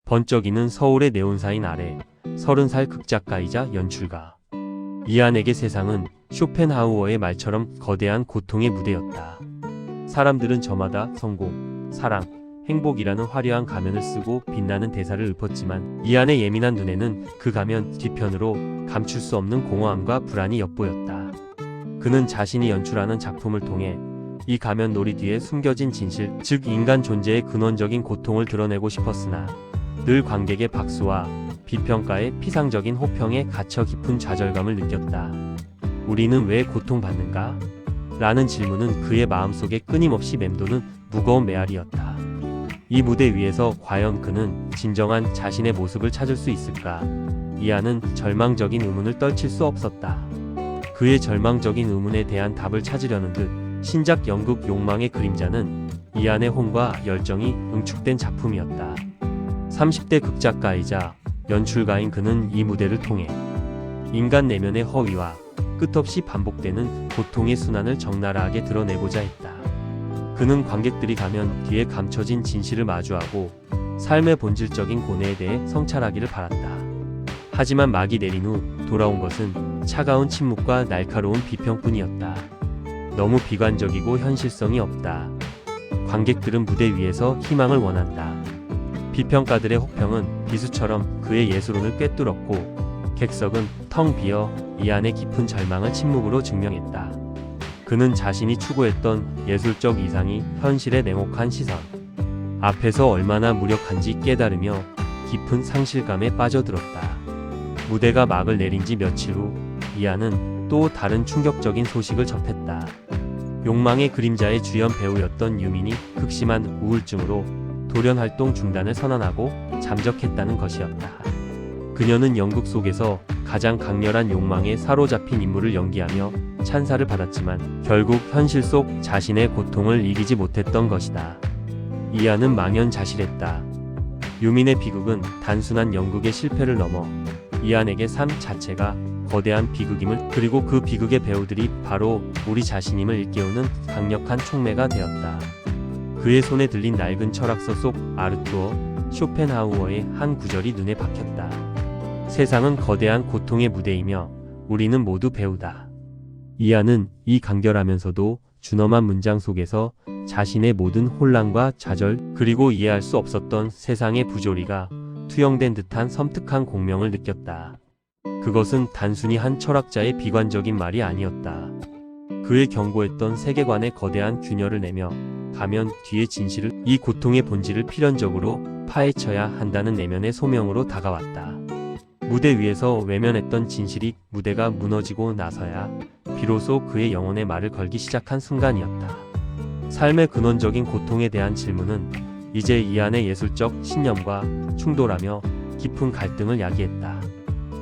번쩍이는 서울의 네온사인 아래 30살 극작가이자 연출가 이안에게 세상은 쇼펜하우어의 말처럼 거대한 고통의 무대였다. 사람들은 저마다 성공, 사랑, 행복이라는 화려한 가면을 쓰고 빛나는 대사를 읊었지만 이안의 예민한 눈에는 그 가면 뒤편으로 감출 수 없는 공허함과 불안이 엿보였다. 그는 자신이 연출하는 작품을 통해 이 가면 놀이 뒤에 숨겨진 진실, 즉 인간 존재의 근원적인 고통을 드러내고 싶었으나 늘 관객의 박수와 비평가에 피상적인 호평에 갇혀 깊은 좌절감을 느꼈다. 우리는 왜 고통받는가? 라는 질문은 그의 마음속에 끊임없이 맴도는 무거운 메아리였다. 이 무대 위에서 과연 그는 진정한 자신의 모습을 찾을 수 있을까? 이안은 절망적인 의문을 떨칠 수 없었다. 그의 절망적인 의문에 대한 답을 찾으려는 듯 신작 연극 욕망의 그림자는 이안의 혼과 열정이 응축된 작품이었다. 30대 극작가이자 연출가인 그는 이 무대를 통해 인간 내면의 허위와 끝없이 반복되는 고통의 순환을 적나라하게 드러내고자 했다. 그는 관객들이 가면 뒤에 감춰진 진실을 마주하고 삶의 본질적인 고뇌에 대해 성찰하기를 바랐다. 하지만 막이 내린 후 돌아온 것은 차가운 침묵과 날카로운 비평뿐이었다. 너무 비관적이고 현실성이 없다. 관객들은 무대 위에서 희망을 원한다. 비평가들의 혹평은 비수처럼 그의 예술혼을 꿰뚫었고 객석은 텅 비어 이안의 깊은 절망을 침묵으로 증명했다. 그는 자신이 추구했던 예술적 이상이 현실의 냉혹한 시선 앞에서 얼마나 무력한지 깨달으며 깊은 상실감에 빠져들었다. 무대가 막을 내린 지 며칠 후 이안은 또 다른 충격적인 소식을 접했다. 욕망의 그림자의 주연 배우였던 유민이 극심한 우울증으로 돌연 활동 중단을 선언하고 잠적했다는 것이었다. 그녀는 연극 속에서 가장 강렬한 욕망에 사로잡힌 인물을 연기하며 찬사를 받았지만 결국 현실 속 자신의 고통을 이기지 못했던 것이다. 이안은 망연자실했다. 유민의 비극은 단순한 연극의 실패를 넘어 이안에게 삶 자체가 거대한 비극임을, 그리고 그 비극의 배우들이 바로 우리 자신임을 일깨우는 강력한 촉매가 되었다. 그의 손에 들린 낡은 철학서 속 아르투어 쇼펜하우어의 한 구절이 눈에 박혔다. 세상은 거대한 고통의 무대이며 우리는 모두 배우다. 이안은 이 간결하면서도 준엄한 문장 속에서 자신의 모든 혼란과 좌절, 그리고 이해할 수 없었던 세상의 부조리가 투영된 듯한 섬뜩한 공명을 느꼈다. 그것은 단순히 한 철학자의 비관적인 말이 아니었다. 그의 경고했던 세계관의 거대한 균열을 내며 가면 뒤의 진실을, 이 고통의 본질을 필연적으로 파헤쳐야 한다는 내면의 소명으로 다가왔다. 무대 위에서 외면했던 진실이 무대가 무너지고 나서야 비로소 그의 영혼의 말을 걸기 시작한 순간이었다. 삶의 근원적인 고통에 대한 질문은 이제 이안의 예술적 신념과 충돌하며 깊은 갈등을 야기했다.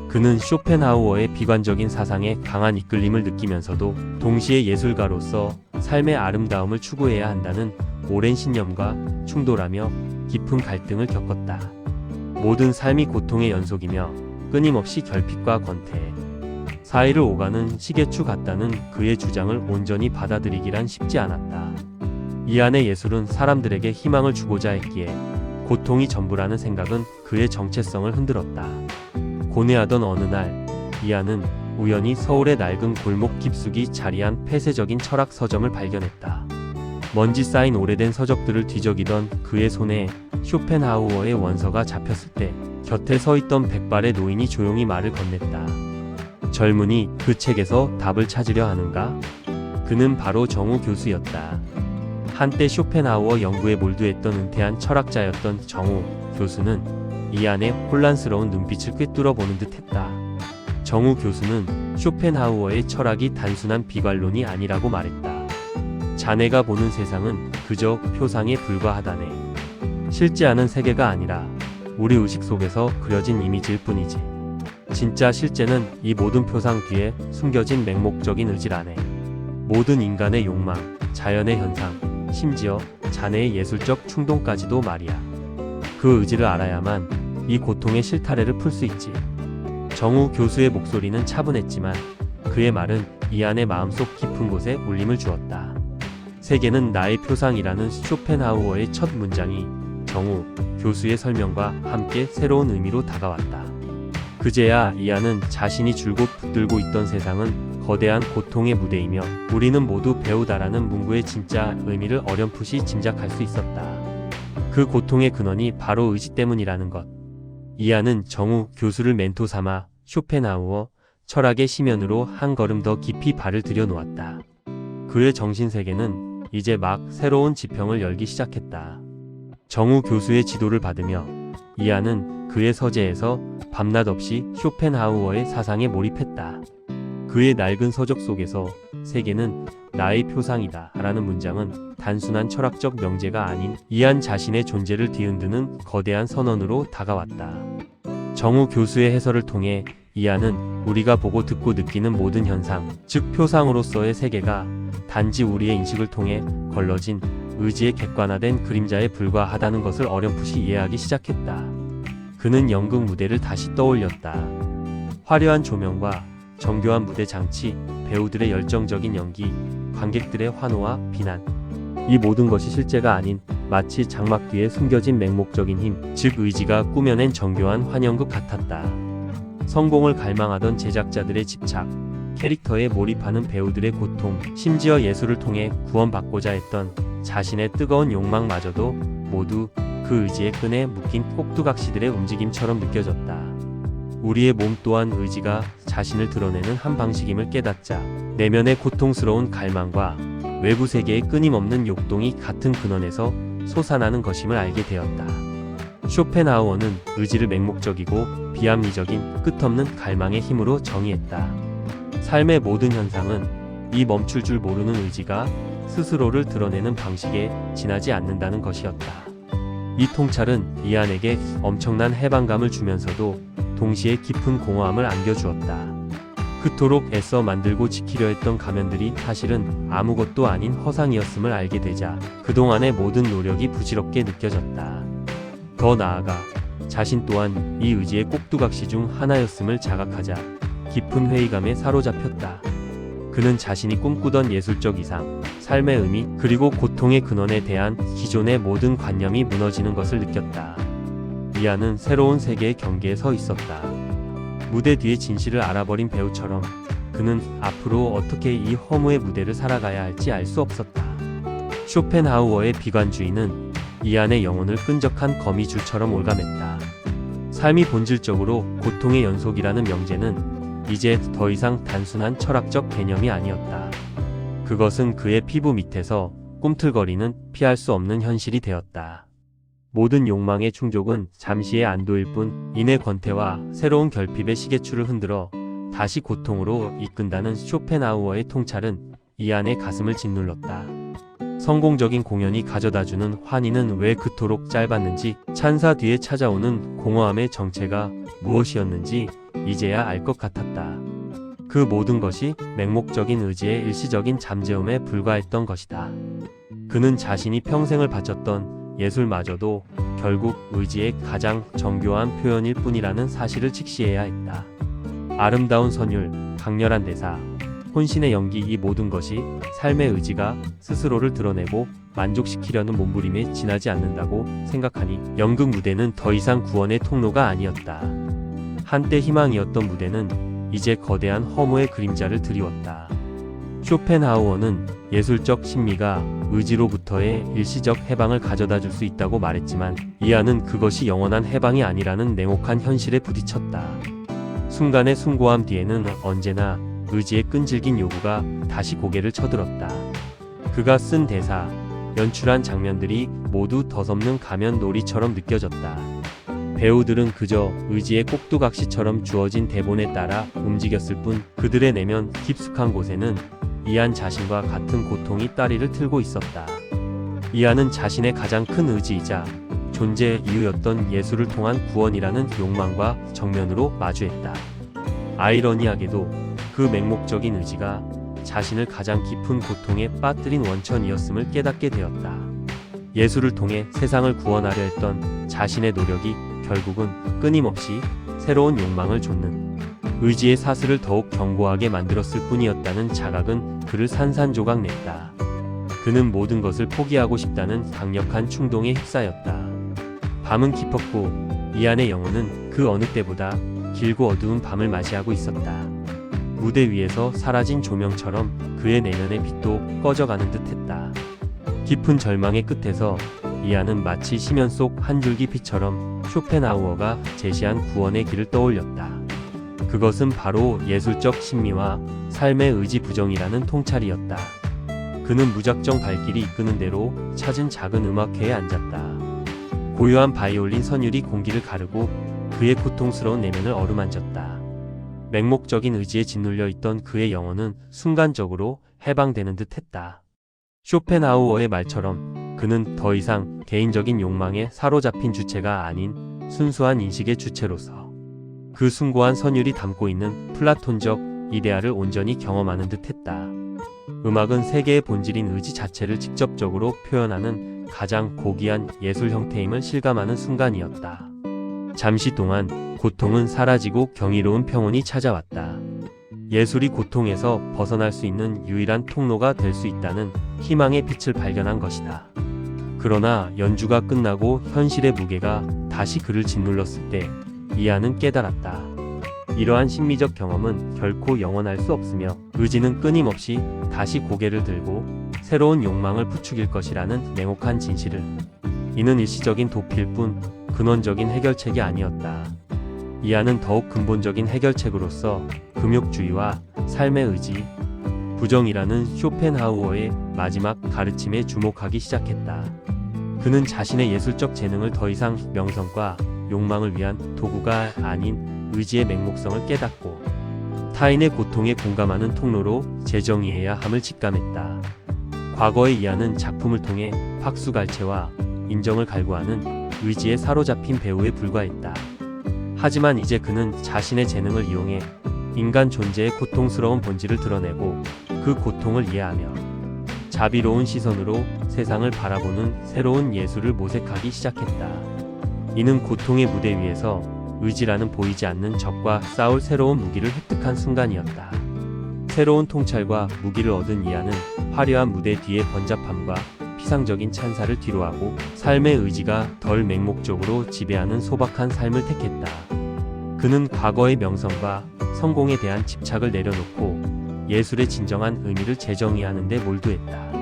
그는 쇼펜하우어의 비관적인 사상에 강한 이끌림을 느끼면서도 동시에 예술가로서 삶의 아름다움을 추구해야 한다는 오랜 신념과 충돌하며 깊은 갈등을 겪었다. 모든 삶이 고통의 연속이며 끊임없이 결핍과 권태, 사이를 오가는 시계추 같다는 그의 주장을 온전히 받아들이기란 쉽지 않았다. 이안의 예술은 사람들에게 희망을 주고자 했기에 고통이 전부라는 생각은 그의 정체성을 흔들었다. 고뇌하던 어느 날 이안은 우연히 서울의 낡은 골목 깊숙이 자리한 폐쇄적인 철학 서점을 발견했다. 먼지 쌓인 오래된 서적들을 뒤적이던 그의 손에 쇼펜하우어의 원서가 잡혔을 때 곁에 서 있던 백발의 노인이 조용히 말을 건넸다. 젊은이, 그 책에서 답을 찾으려 하는가? 그는 바로 정우 교수였다. 한때 쇼펜하우어 연구에 몰두했던 은퇴한 철학자였던 정우 교수는 이안의 혼란스러운 눈빛을 꿰뚫어 보는 듯 했다. 정우 교수는 쇼펜하우어의 철학이 단순한 비관론이 아니라고 말했다. 자네가 보는 세상은 그저 표상에 불과하다네. 실제하는 세계가 아니라 우리 의식 속에서 그려진 이미지일 뿐이지. 진짜 실제는 이 모든 표상 뒤에 숨겨진 맹목적인 의지라네. 모든 인간의 욕망, 자연의 현상, 심지어 자네의 예술적 충동까지도 말이야. 그 의지를 알아야만 이 고통의 실타래를 풀 수 있지. 정우 교수의 목소리는 차분했지만 그의 말은 이안의 마음속 깊은 곳에 울림을 주었다. 세계는 나의 표상이라는 쇼펜하우어의 첫 문장이 정우 교수의 설명과 함께 새로운 의미로 다가왔다. 그제야 이하는 자신이 줄곧 붙들고 있던 세상은 거대한 고통의 무대이며 우리는 모두 배우다라는 문구의 진짜 의미를 어렴풋이 짐작할 수 있었다. 그 고통의 근원이 바로 의지 때문이라는 것. 이하는 정우 교수를 멘토 삼아 쇼펜하우어 철학의 심연으로 한 걸음 더 깊이 발을 들여놓았다. 그의 정신세계는 이제 막 새로운 지평을 열기 시작했다. 정우 교수의 지도를 받으며 이하는 그의 서재에서 밤낮 없이 쇼펜하우어의 사상에 몰입했다. 그의 낡은 서적 속에서 세계는 나의 표상이다 라는 문장은 단순한 철학적 명제가 아닌 이한 자신의 존재를 뒤흔드는 거대한 선언으로 다가왔다. 정우 교수의 해설을 통해 이하는 우리가 보고 듣고 느끼는 모든 현상, 즉 표상으로서의 세계가 단지 우리의 인식을 통해 걸러진 의지의 객관화된 그림자에 불과하다는 것을 어렴풋이 이해하기 시작했다. 그는 연극 무대를 다시 떠올렸다. 화려한 조명과 정교한 무대 장치, 배우들의 열정적인 연기, 관객들의 환호와 비난. 이 모든 것이 실제가 아닌 마치 장막 뒤에 숨겨진 맹목적인 힘, 즉 의지가 꾸며낸 정교한 환영극 같았다. 성공을 갈망하던 제작자들의 집착, 캐릭터에 몰입하는 배우들의 고통, 심지어 예술을 통해 구원받고자 했던 자신의 뜨거운 욕망마저도 모두 그 의지의 끈에 묶인 꼭두각시들의 움직임처럼 느껴졌다. 우리의 몸 또한 의지가 자신을 드러내는 한 방식임을 깨닫자 내면의 고통스러운 갈망과 외부 세계의 끊임없는 욕동이 같은 근원에서 솟아나는 것임을 알게 되었다. 쇼펜하우어는 의지를 맹목적이고 비합리적인 끝없는 갈망의 힘으로 정의했다. 삶의 모든 현상은 이 멈출 줄 모르는 의지가 스스로를 드러내는 방식에 지나지 않는다는 것이었다. 이 통찰은 이안에게 엄청난 해방감을 주면서도 동시에 깊은 공허함을 안겨주었다. 그토록 애써 만들고 지키려 했던 가면들이 사실은 아무것도 아닌 허상이었음을 알게 되자 그동안의 모든 노력이 부질없게 느껴졌다. 더 나아가 자신 또한 이 의지의 꼭두각시 중 하나였음을 자각하자 깊은 회의감에 사로잡혔다. 그는 자신이 꿈꾸던 예술적 이상, 삶의 의미, 그리고 고통의 근원에 대한 기존의 모든 관념이 무너지는 것을 느꼈다. 이하는 새로운 세계의 경계에 서 있었다. 무대 뒤의 진실을 알아버린 배우처럼 그는 앞으로 어떻게 이 허무의 무대를 살아가야 할지 알 수 없었다. 쇼펜하우어의 비관주의는 이안의 영혼을 끈적한 거미줄처럼 올가맸다. 삶이 본질적으로 고통의 연속이라는 명제는 이제 더 이상 단순한 철학적 개념이 아니었다. 그것은 그의 피부 밑에서 꿈틀거리는 피할 수 없는 현실이 되었다. 모든 욕망의 충족은 잠시의 안도일 뿐 인의 권태와 새로운 결핍의 시계추를 흔들어 다시 고통으로 이끈다는 쇼펜하우어의 통찰은 이안의 가슴을 짓눌렀다. 성공적인 공연이 가져다주는 환희는 왜 그토록 짧았는지, 찬사 뒤에 찾아오는 공허함의 정체가 무엇이었는지 이제야 알 것 같았다. 그 모든 것이 맹목적인 의지의 일시적인 잠재움에 불과했던 것이다. 그는 자신이 평생을 바쳤던 예술마저도 결국 의지의 가장 정교한 표현일 뿐이라는 사실을 직시해야 했다. 아름다운 선율, 강렬한 대사, 혼신의 연기, 이 모든 것이 삶의 의지가 스스로를 드러내고 만족시키려는 몸부림에 지나지 않는다고 생각하니 연극 무대는 더 이상 구원의 통로가 아니었다. 한때 희망이었던 무대는 이제 거대한 허무의 그림자를 드리웠다. 쇼펜하우어는 예술적 신미가 의지로부터의 일시적 해방을 가져다 줄 수 있다고 말했지만 이하는 그것이 영원한 해방이 아니라는 냉혹한 현실에 부딪혔다. 순간의 숭고함 뒤에는 언제나 의지의 끈질긴 요구가 다시 고개를 쳐들었다. 그가 쓴 대사, 연출한 장면들이 모두 덧없는 가면 놀이처럼 느껴졌다. 배우들은 그저 의지의 꼭두각시처럼 주어진 대본에 따라 움직였을 뿐 그들의 내면 깊숙한 곳에는 이한 자신과 같은 고통이 따리를 틀고 있었다. 이한은 자신의 가장 큰 의지이자 존재의 이유였던 예술을 통한 구원이라는 욕망과 정면으로 마주했다. 아이러니하게도 그 맹목적인 의지가 자신을 가장 깊은 고통에 빠뜨린 원천이었음을 깨닫게 되었다. 예술을 통해 세상을 구원하려 했던 자신의 노력이 결국은 끊임없이 새로운 욕망을 좇는 의지의 사슬을 더욱 견고하게 만들었을 뿐이었다는 자각은 그를 산산조각 냈다. 그는 모든 것을 포기하고 싶다는 강력한 충동에 휩싸였다. 밤은 깊었고 이안의 영혼은 그 어느 때보다 길고 어두운 밤을 맞이하고 있었다. 무대 위에서 사라진 조명처럼 그의 내면의 빛도 꺼져가는 듯했다. 깊은 절망의 끝에서 이안은 마치 심연 속 한 줄기 빛처럼 쇼펜하우어가 제시한 구원의 길을 떠올렸다. 그것은 바로 예술적 신미와 삶의 의지 부정이라는 통찰이었다. 그는 무작정 발길이 이끄는 대로 찾은 작은 음악회에 앉았다. 고요한 바이올린 선율이 공기를 가르고 그의 고통스러운 내면을 어루만졌다. 맹목적인 의지에 짓눌려 있던 그의 영혼은 순간적으로 해방되는 듯했다. 쇼펜하우어의 말처럼 그는 더 이상 개인적인 욕망에 사로잡힌 주체가 아닌 순수한 인식의 주체로서 그 숭고한 선율이 담고 있는 플라톤적 이데아를 온전히 경험하는 듯했다. 음악은 세계의 본질인 의지 자체를 직접적으로 표현하는 가장 고귀한 예술 형태임을 실감하는 순간이었다. 잠시 동안 고통은 사라지고 경이로운 평온이 찾아왔다. 예술이 고통에서 벗어날 수 있는 유일한 통로가 될 수 있다는 희망의 빛을 발견한 것이다. 그러나 연주가 끝나고 현실의 무게가 다시 그를 짓눌렀을 때 이안은 깨달았다. 이러한 심미적 경험은 결코 영원할 수 없으며 의지는 끊임없이 다시 고개를 들고 새로운 욕망을 부추길 것이라는 냉혹한 진실을. 이는 일시적인 도피일 뿐 근원적인 해결책이 아니었다. 이안은 더욱 근본적인 해결책으로서 금욕주의와 삶의 의지, 부정이라는 쇼펜하우어의 마지막 가르침에 주목하기 시작했다. 그는 자신의 예술적 재능을 더 이상 명성과 욕망을 위한 도구가 아닌 의지의 맹목성을 깨닫고 타인의 고통에 공감하는 통로로 재정의해야 함을 직감했다. 과거의 이안은 작품을 통해 박수갈채와 인정을 갈구하는 의지에 사로잡힌 배우에 불과했다. 하지만 이제 그는 자신의 재능을 이용해 인간 존재의 고통스러운 본질을 드러내고 그 고통을 이해하며 자비로운 시선으로 세상을 바라보는 새로운 예술을 모색하기 시작했다. 이는 고통의 무대 위에서 의지라는 보이지 않는 적과 싸울 새로운 무기를 획득한 순간이었다. 새로운 통찰과 무기를 얻은 이안은 화려한 무대 뒤의 번잡함과 피상적인 찬사를 뒤로하고 삶의 의지가 덜 맹목적으로 지배하는 소박한 삶을 택했다. 그는 과거의 명성과 성공에 대한 집착을 내려놓고 예술의 진정한 의미를 재정의하는 데 몰두했다.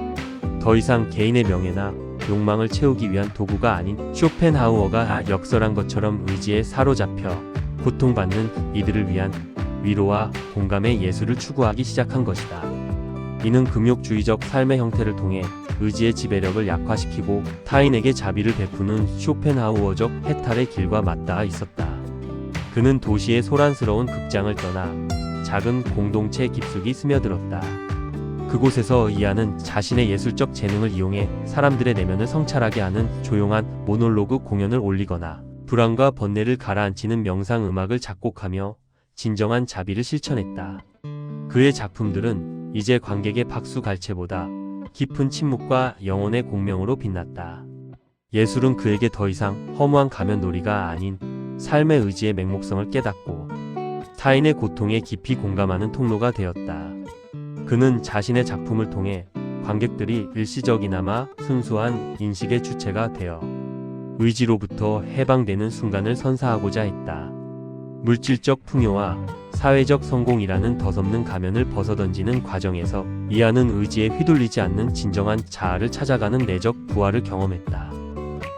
더 이상 개인의 명예나 욕망을 채우기 위한 도구가 아닌 쇼펜하우어가 역설한 것처럼 의지에 사로잡혀 고통받는 이들을 위한 위로와 공감의 예술을 추구하기 시작한 것이다. 이는 금욕주의적 삶의 형태를 통해 의지의 지배력을 약화시키고 타인에게 자비를 베푸는 쇼펜하우어적 해탈의 길과 맞닿아 있었다. 그는 도시의 소란스러운 극장을 떠나 작은 공동체 깊숙이 스며들었다. 그곳에서 이안은 자신의 예술적 재능을 이용해 사람들의 내면을 성찰하게 하는 조용한 모놀로그 공연을 올리거나 불안과 번뇌를 가라앉히는 명상 음악을 작곡하며 진정한 자비를 실천했다. 그의 작품들은 이제 관객의 박수갈채보다 깊은 침묵과 영혼의 공명으로 빛났다. 예술은 그에게 더 이상 허무한 가면놀이가 아닌 삶의 의지의 맹목성을 깨닫고 타인의 고통에 깊이 공감하는 통로가 되었다. 그는 자신의 작품을 통해 관객들이 일시적이나마 순수한 인식의 주체가 되어 의지로부터 해방되는 순간을 선사하고자 했다. 물질적 풍요와 사회적 성공이라는 덧없는 가면을 벗어던지는 과정에서 이안은 의지에 휘둘리지 않는 진정한 자아를 찾아가는 내적 부활을 경험했다.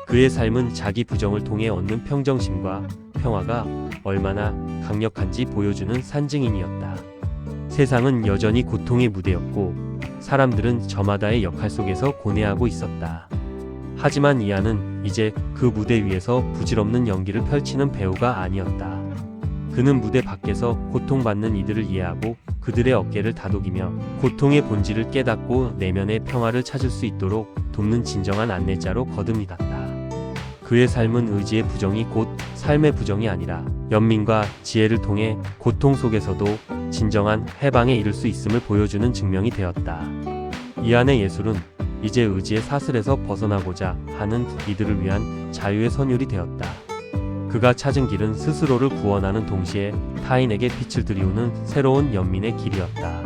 그의 삶은 자기 부정을 통해 얻는 평정심과 평화가 얼마나 강력한지 보여주는 산증인이었다. 세상은 여전히 고통의 무대였고 사람들은 저마다의 역할 속에서 고뇌하고 있었다. 하지만 이안은 이제 그 무대 위에서 부질없는 연기를 펼치는 배우가 아니었다. 그는 무대 밖에서 고통받는 이들을 이해하고 그들의 어깨를 다독이며 고통의 본질을 깨닫고 내면의 평화를 찾을 수 있도록 돕는 진정한 안내자로 거듭났다. 그의 삶은 의지의 부정이 곧 삶의 부정이 아니라 연민과 지혜를 통해 고통 속에서도 진정한 해방에 이를 수 있음을 보여주는 증명이 되었다. 이안의 예술은 이제 의지의 사슬에서 벗어나고자 하는 이들을 위한 자유의 선율이 되었다. 그가 찾은 길은 스스로를 구원하는 동시에 타인에게 빛을 들이우는 새로운 연민의 길이었다.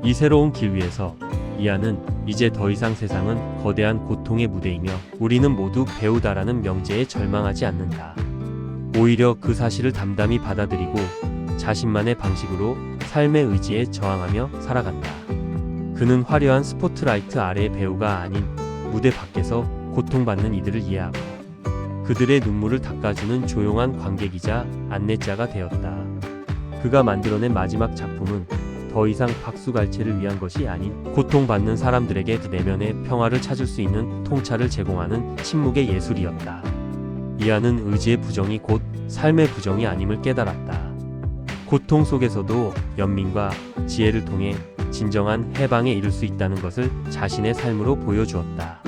이 새로운 길 위에서 이안은 이제 더 이상 세상은 거대한 고통의 무대이며 우리는 모두 배우다라는 명제에 절망하지 않는다. 오히려 그 사실을 담담히 받아들이고 자신만의 방식으로 삶의 의지에 저항하며 살아간다. 그는 화려한 스포트라이트 아래의 배우가 아닌 무대 밖에서 고통받는 이들을 이해하고 그들의 눈물을 닦아주는 조용한 관객이자 안내자가 되었다. 그가 만들어낸 마지막 작품은 더 이상 박수갈채를 위한 것이 아닌 고통받는 사람들에게 그 내면의 평화를 찾을 수 있는 통찰을 제공하는 침묵의 예술이었다. 이안은 의지의 부정이 곧 삶의 부정이 아님을 깨달았다. 고통 속에서도 연민과 지혜를 통해 진정한 해방에 이를 수 있다는 것을 자신의 삶으로 보여주었다.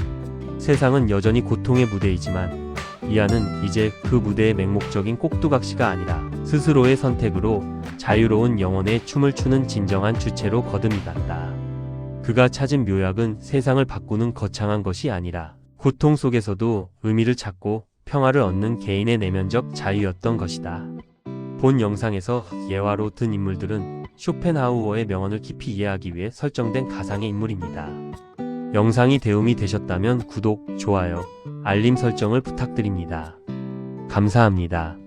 세상은 여전히 고통의 무대이지만 이안은 이제 그 무대의 맹목적인 꼭두각시가 아니라 스스로의 선택으로 자유로운 영혼의 춤을 추는 진정한 주체로 거듭났다. 그가 찾은 묘약은 세상을 바꾸는 거창한 것이 아니라 고통 속에서도 의미를 찾고 평화를 얻는 개인의 내면적 자유였던 것이다. 본 영상에서 예화로 든 인물들은 쇼펜하우어의 명언을 깊이 이해하기 위해 설정된 가상의 인물입니다. 영상이 도움이 되셨다면 구독, 좋아요, 알림 설정을 부탁드립니다. 감사합니다.